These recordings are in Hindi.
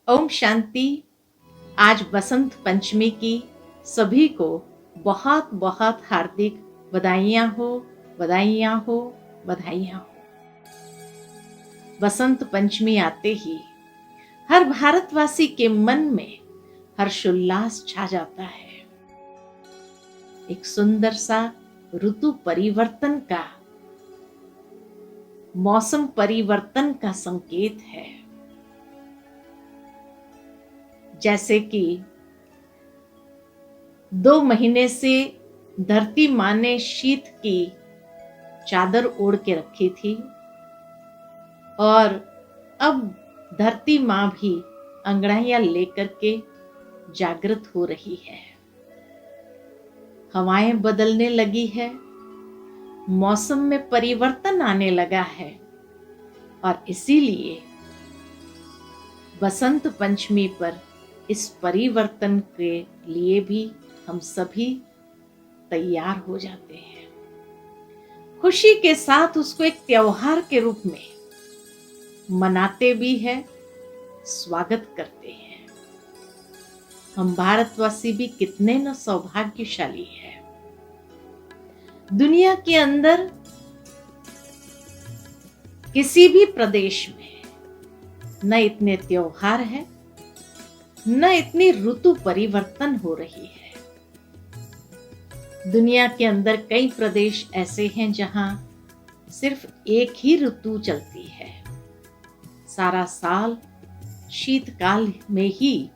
ओम शांति। आज बसंत पंचमी की सभी को बहुत बहुत हार्दिक बधाइयाँ हो, बधाइयाँ हो, बधाइयाँ हो। बसंत पंचमी आते ही हर भारतवासी के मन में हर्षोल्लास छा जाता है। एक सुंदर सा ऋतु परिवर्तन का, मौसम परिवर्तन का संकेत है। जैसे कि 2 महीने से धरती माँ ने शीत की चादर ओढ़ के रखी थी और अब धरती माँ भी अंगड़ाइयां लेकर के जागृत हो रही है। हवाएं बदलने लगी है, मौसम में परिवर्तन आने लगा है और इसीलिए बसंत पंचमी पर इस परिवर्तन के लिए भी हम सभी तैयार हो जाते हैं। खुशी के साथ उसको एक त्योहार के रूप में मनाते भी हैं, स्वागत करते हैं। हम भारतवासी भी कितने न सौभाग्यशाली हैं। दुनिया के अंदर किसी भी प्रदेश में न इतने त्योहार है, न इतनी ऋतु परिवर्तन हो रही है। दुनिया के अंदर कई प्रदेश ऐसे हैं जहां सिर्फ एक ही ऋतु चलती है। सारा साल शीतकाल में ही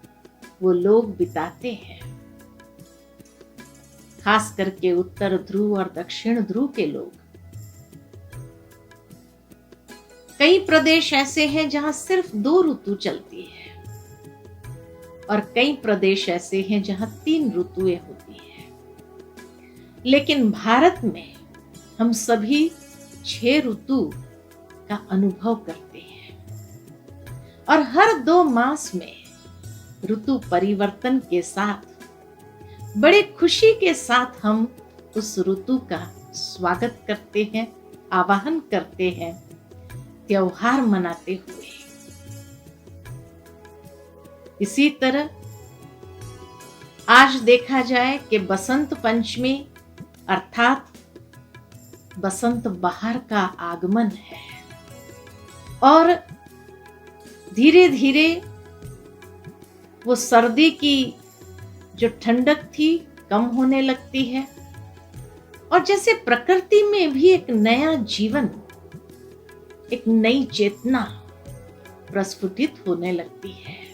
वो लोग बिताते हैं। खास करके उत्तर ध्रुव और दक्षिण ध्रुव के लोग। कई प्रदेश ऐसे हैं जहां सिर्फ 2 ऋतु चलती है और कई प्रदेश ऐसे हैं जहां 3 ऋतुएं होती हैं। लेकिन भारत में हम सभी 6 ऋतु का अनुभव करते हैं और हर 2 मास में ऋतु परिवर्तन के साथ बड़े खुशी के साथ हम उस ऋतु का स्वागत करते हैं, आवाहन करते हैं, त्योहार मनाते हुए। इसी तरह आज देखा जाए कि बसंत पंचमी अर्थात बसंत बहार का आगमन है और धीरे धीरे वो सर्दी की जो ठंडक थी कम होने लगती है और जैसे प्रकृति में भी एक नया जीवन, एक नई चेतना प्रस्फुटित होने लगती है।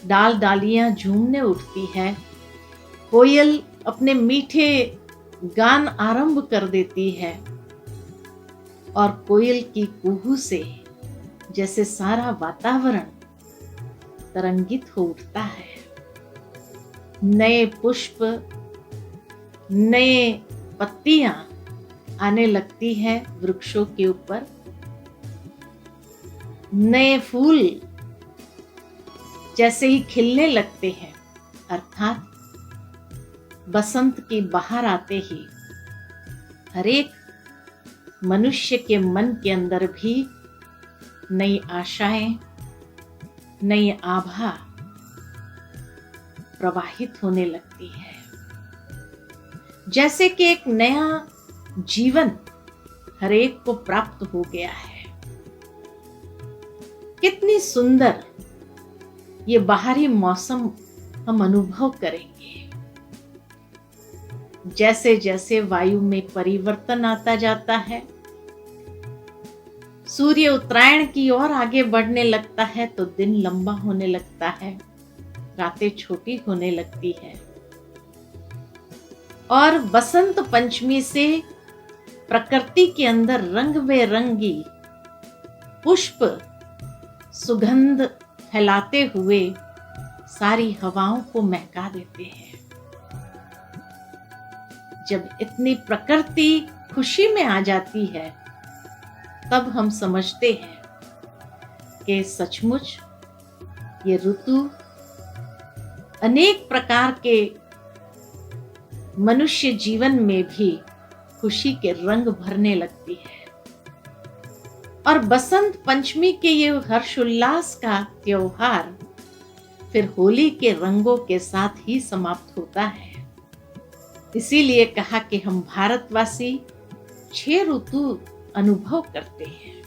डाल डालियां झूमने उठती है, कोयल अपने मीठे गान आरंभ कर देती है और कोयल की कुहू से जैसे सारा वातावरण तरंगित हो उठता है। नए पुष्प, नए पत्तियां आने लगती हैं वृक्षों के ऊपर, नए फूल जैसे ही खिलने लगते हैं। अर्थात बसंत की बहार आते ही हर एक मनुष्य के मन के अंदर भी नई आशाएं, नई आभा प्रवाहित होने लगती है। जैसे कि एक नया जीवन हर एक को प्राप्त हो गया है। कितनी सुंदर ये बाहरी मौसम हम अनुभव करेंगे। जैसे जैसे वायु में परिवर्तन आता जाता है, सूर्य उत्तरायण की ओर आगे बढ़ने लगता है तो दिन लंबा होने लगता है, रातें छोटी होने लगती है और बसंत पंचमी से प्रकृति के अंदर रंग बेरंगी पुष्प सुगंध फैलाते हुए सारी हवाओं को महका देते हैं। जब इतनी प्रकृति खुशी में आ जाती है तब हम समझते हैं कि सचमुच ये ऋतु अनेक प्रकार के मनुष्य जीवन में भी खुशी के रंग भरने लगती है। और बसंत पंचमी के ये हर्षोल्लास का त्योहार फिर होली के रंगों के साथ ही समाप्त होता है। इसीलिए कहा कि हम भारतवासी 6 ऋतु अनुभव करते हैं।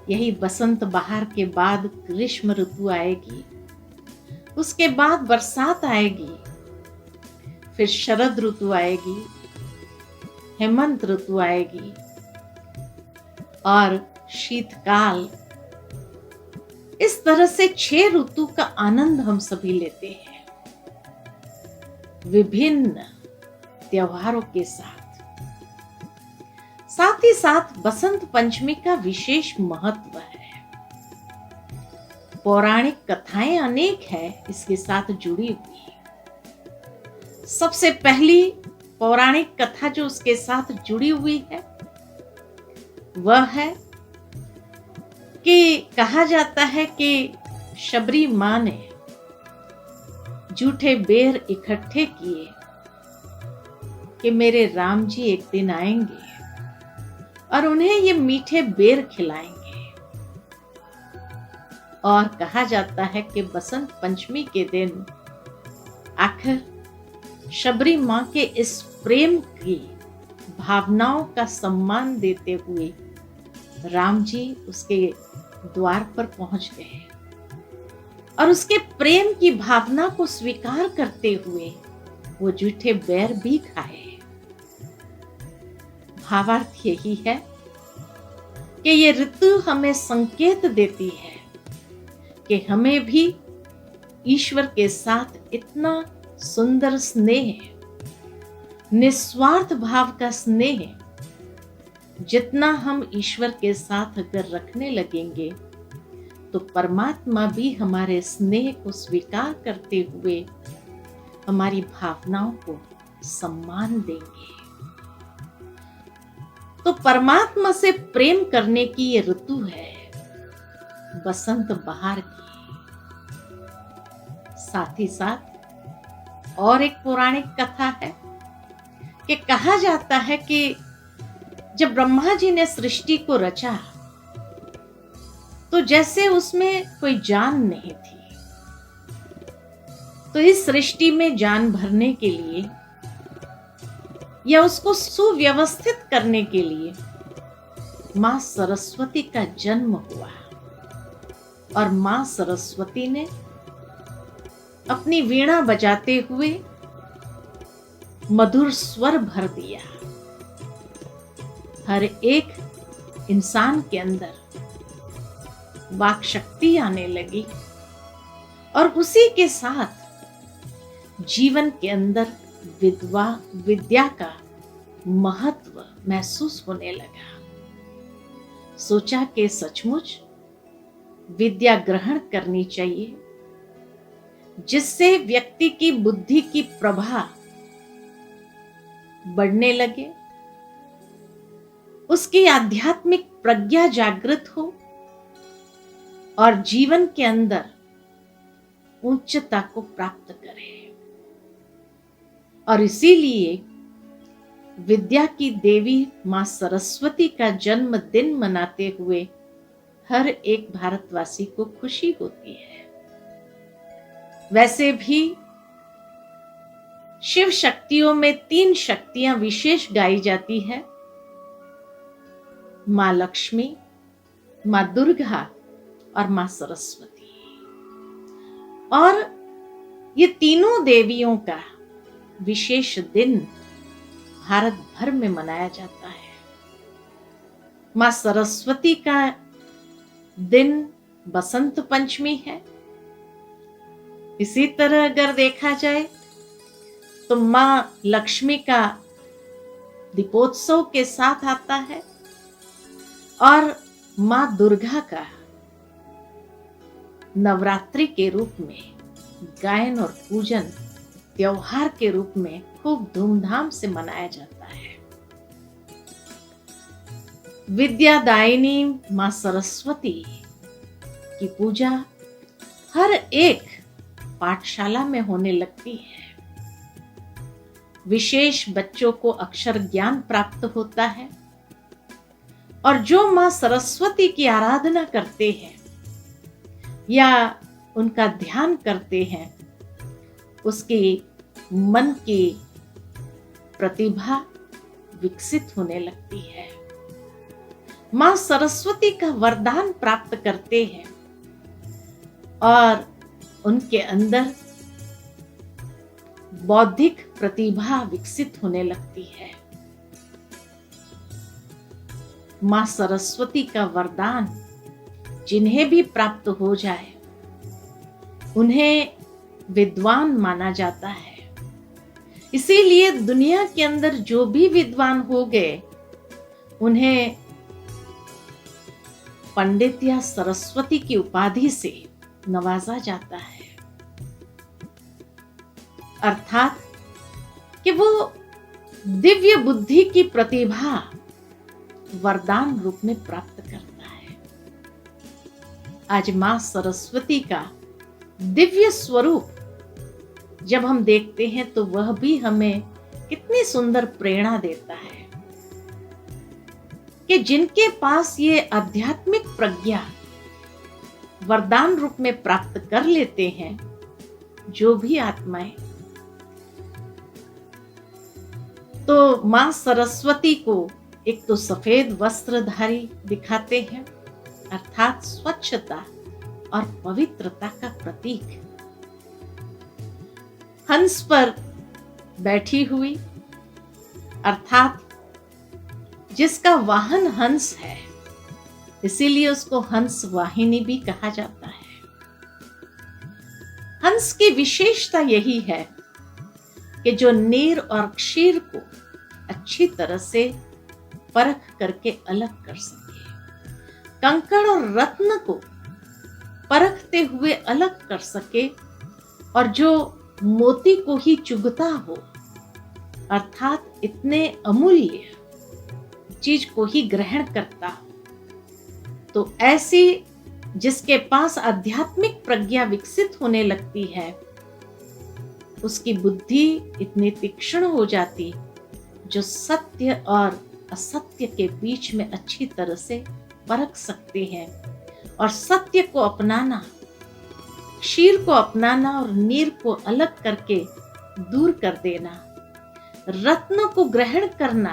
यही बसंत बहार के बाद ग्रीष्म ऋतु आएगी, उसके बाद बरसात आएगी, फिर शरद ऋतु आएगी, हेमंत ऋतु आएगी और शीतकाल। इस तरह से 6 ऋतु का आनंद हम सभी लेते हैं, विभिन्न त्योहारों के साथ। साथ ही साथ बसंत पंचमी का विशेष महत्व है। पौराणिक कथाएं अनेक है इसके साथ जुड़ी हुई। सबसे पहली पौराणिक कथा जो उसके साथ जुड़ी हुई है वह है कि कहा जाता है कि शबरी मां ने जूठे बेर इकट्ठे किए कि मेरे राम जी एक दिन आएंगे और उन्हें ये मीठे बेर खिलाएंगे। और कहा जाता है कि बसंत पंचमी के दिन आखिर शबरी मां के इस प्रेम की भावनाओं का सम्मान देते हुए राम जी उसके द्वार पर पहुंच गए और उसके प्रेम की भावना को स्वीकार करते हुए वो जूठे बेर भी खाए। भावार्थ यही है कि ये ऋतु हमें संकेत देती है कि हमें भी ईश्वर के साथ इतना सुंदर स्नेह, निस्वार्थ भाव का स्नेह जितना हम ईश्वर के साथ अगर रखने लगेंगे तो परमात्मा भी हमारे स्नेह को स्वीकार करते हुए हमारी भावनाओं को सम्मान देंगे। तो परमात्मा से प्रेम करने की ये ऋतु है बसंत बहार की। साथ ही साथ और एक पौराणिक कथा है कि कहा जाता है कि जब ब्रह्मा जी ने सृष्टि को रचा तो जैसे उसमें कोई जान नहीं थी, तो इस सृष्टि में जान भरने के लिए या उसको सुव्यवस्थित करने के लिए मां सरस्वती का जन्म हुआ और मां सरस्वती ने अपनी वीणा बजाते हुए मधुर स्वर भर दिया। हर एक इंसान के अंदर वाक शक्ति आने लगी और उसी के साथ जीवन के अंदर विद्या का महत्व महसूस होने लगा। सोचा कि सचमुच विद्या ग्रहण करनी चाहिए जिससे व्यक्ति की बुद्धि की प्रभा बढ़ने लगे, उसकी आध्यात्मिक प्रज्ञा जागृत हो और जीवन के अंदर उच्चता को प्राप्त करे। और इसीलिए विद्या की देवी मां सरस्वती का जन्मदिन मनाते हुए हर एक भारतवासी को खुशी होती है। वैसे भी शिव शक्तियों में 3 शक्तियां विशेष गाई जाती है, मां लक्ष्मी, मां दुर्गा और मां सरस्वती। और ये तीनों देवियों का विशेष दिन भारत भर में मनाया जाता है। मां सरस्वती का दिन बसंत पंचमी है। इसी तरह अगर देखा जाए तो मां लक्ष्मी का दीपोत्सव के साथ आता है और मां दुर्गा का नवरात्रि के रूप में गायन और पूजन त्योहार के रूप में खूब धूमधाम से मनाया जाता है। विद्यादायिनी मां सरस्वती की पूजा हर एक पाठशाला में होने लगती है। विशेष बच्चों को अक्षर ज्ञान प्राप्त होता है और जो मां सरस्वती की आराधना करते हैं या उनका ध्यान करते हैं, उसके मन की प्रतिभा विकसित होने लगती है। मां सरस्वती का वरदान प्राप्त करते हैं और उनके अंदर बौद्धिक प्रतिभा विकसित होने लगती है। मां सरस्वती का वरदान जिन्हें भी प्राप्त हो जाए उन्हें विद्वान माना जाता है। इसीलिए दुनिया के अंदर जो भी विद्वान हो गए उन्हें पंडित या सरस्वती की उपाधि से नवाजा जाता है, अर्थात कि वो दिव्य बुद्धि की प्रतिभा वरदान रूप में प्राप्त करता है। आज मां सरस्वती का दिव्य स्वरूप जब हम देखते हैं तो वह भी हमें कितनी सुंदर प्रेरणा देता है कि जिनके पास ये आध्यात्मिक प्रज्ञा वरदान रूप में प्राप्त कर लेते हैं, जो भी आत्माएं, तो मां सरस्वती को एक तो सफेद वस्त्रधारी दिखाते हैं, अर्थात स्वच्छता और पवित्रता का प्रतीक। हंस पर बैठी हुई, अर्थात जिसका वाहन हंस है, इसीलिए उसको हंस वाहिनी भी कहा जाता है। हंस की विशेषता यही है कि जो नीर और क्षीर को अच्छी तरह से परख करके अलग कर सके, कंकड़ और रत्न को परखते हुए अलग कर सके, और जो मोती को ही चुगता हो, अर्थात इतने अमूल्य चीज को ही ग्रहण करता हो, तो ऐसी जिसके पास आध्यात्मिक प्रज्ञा विकसित होने लगती है, उसकी बुद्धि इतनी तीक्ष्ण हो जाती जो सत्य और असत्य के बीच में अच्छी तरह से परख सकते हैं, और सत्य को अपनाना, क्षीर को अपनाना और नीर को अलग करके दूर कर देना, रत्न को ग्रहण करना,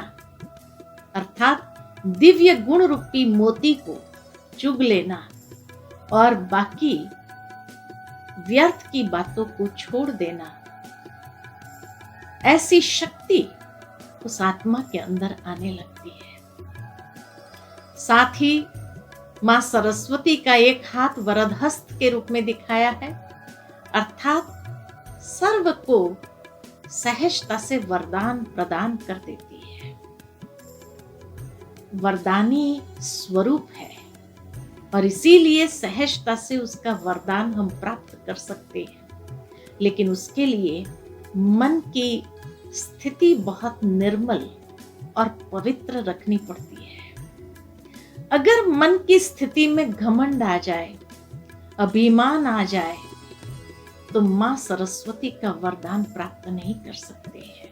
अर्थात दिव्य गुण रूपी मोती को चुग लेना, और बाकी व्यर्थ की बातों को छोड़ देना, ऐसी शक्ति उस आत्मा के अंदर आने लगती है। साथ ही मां सरस्वती का एक हाथ वरदहस्त के रूप में दिखाया है, अर्थात सर्व को सहजता से वरदान प्रदान कर देती है। वरदानी स्वरूप है और इसीलिए सहजता से उसका वरदान हम प्राप्त कर सकते हैं, लेकिन उसके लिए मन की स्थिति बहुत निर्मल और पवित्र रखनी पड़ती है। अगर मन की स्थिति में घमंड आ जाए, अभिमान आ जाए, तो मां सरस्वती का वरदान प्राप्त नहीं कर सकते हैं।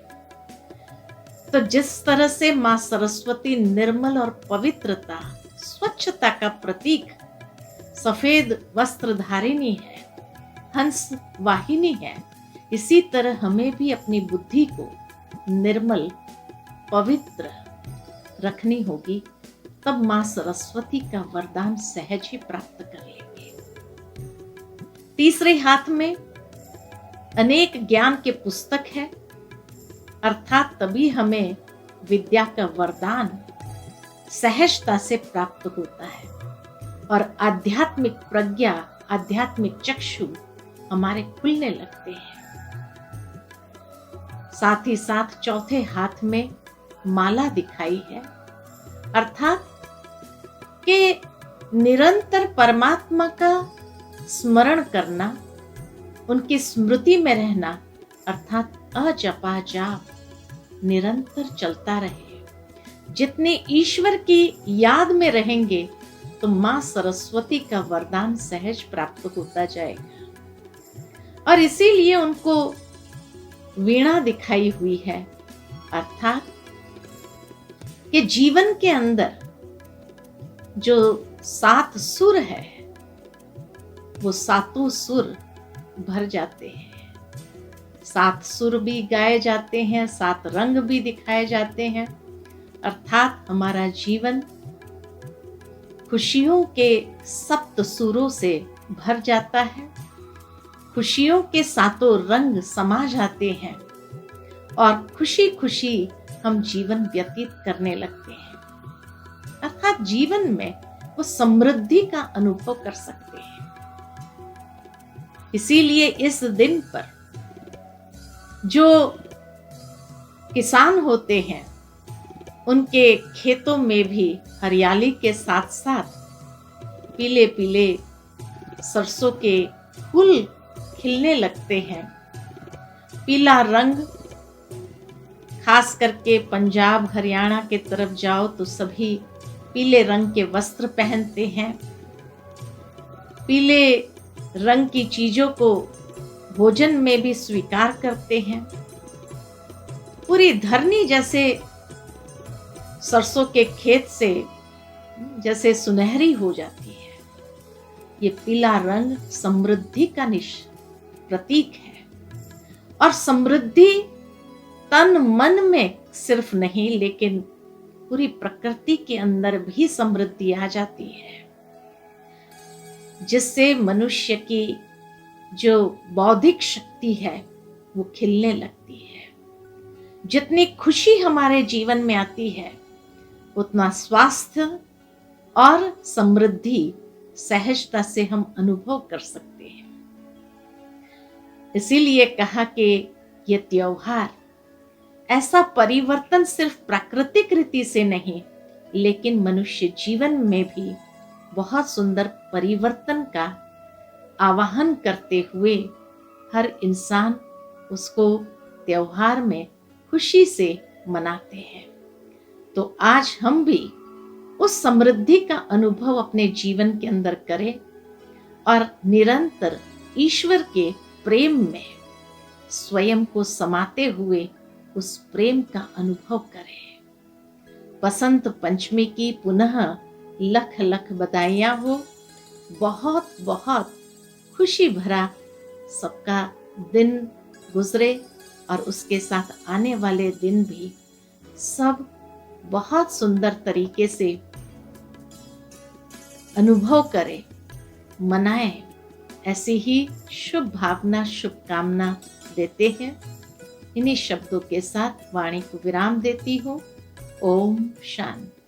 तो जिस तरह से मां सरस्वती निर्मल और पवित्रता, स्वच्छता का प्रतीक, सफेद वस्त्रधारिणी है, हंस वाहिनी है, इसी तरह हमें भी अपनी बुद्धि को निर्मल, पवित्र रखनी होगी, तब मां सरस्वती का वरदान सहज ही प्राप्त कर लेंगे। तीसरे हाथ में अनेक ज्ञान के पुस्तक है, अर्थात तभी हमें विद्या का वरदान सहजता से प्राप्त होता है और आध्यात्मिक प्रज्ञा, आध्यात्मिक चक्षु हमारे खुलने लगते हैं। साथ ही साथ चौथे हाथ में माला दिखाई है, अर्थात कि निरंतर परमात्मा का स्मरण करना, उनकी स्मृति में रहना, अर्थात अजपा जाप निरंतर चलता रहे। जितने ईश्वर की याद में रहेंगे तो मां सरस्वती का वरदान सहज प्राप्त होता जाएगा। और इसीलिए उनको वीणा दिखाई हुई है, अर्थात कि जीवन के अंदर जो 7 सुर है, वो सातों सुर भर जाते हैं। 7 सुर भी गाए जाते हैं, 7 रंग भी दिखाए जाते हैं। अर्थात हमारा जीवन खुशियों के 7 सुरों से भर जाता है। खुशियों के 7 रंग समा जाते हैं और खुशी खुशी हम जीवन व्यतीत करने लगते हैं। अर्थात जीवन में वो समृद्धि का अनुभव कर सकते हैं। इसीलिए इस दिन पर जो किसान होते हैं, उनके खेतों में भी हरियाली के साथ साथ पीले पीले सरसों के फूल खिलने लगते हैं। पीला रंग, खास करके पंजाब हरियाणा के तरफ जाओ तो सभी पीले रंग के वस्त्र पहनते हैं। पीले रंग की चीजों को भोजन में भी स्वीकार करते हैं। पूरी धरनी जैसे सरसों के खेत से जैसे सुनहरी हो जाती है। ये पीला रंग समृद्धि का प्रतीक है। और समृद्धि तन मन में सिर्फ नहीं, लेकिन पूरी प्रकृति के अंदर भी समृद्धि आ जाती है, जिससे मनुष्य की जो बौद्धिक शक्ति है वो खिलने लगती है। जितनी खुशी हमारे जीवन में आती है, उतना स्वास्थ्य और समृद्धि सहजता से हम अनुभव कर सकते हैं। इसीलिए कहा कि ये त्योहार ऐसा परिवर्तन सिर्फ प्राकृतिक रीति से नहीं, लेकिन मनुष्य जीवन में भी बहुत सुंदर परिवर्तन का आवाहन करते हुए हर इंसान उसको त्योहार में खुशी से मनाते हैं। तो आज हम भी उस समृद्धि का अनुभव अपने जीवन के अंदर करें और निरंतर ईश्वर के प्रेम में स्वयं को समाते हुए उस प्रेम का अनुभव करें। बसंत पंचमी की पुनः लख लख बधाइयां हो। बहुत बहुत खुशी भरा सबका दिन गुजरे और उसके साथ आने वाले दिन भी सब बहुत सुंदर तरीके से अनुभव करें, मनाएं। ऐसी ही शुभ भावना, शुभकामना देते हैं। इन्हीं शब्दों के साथ वाणी को विराम देती हूँ। ओम शांति।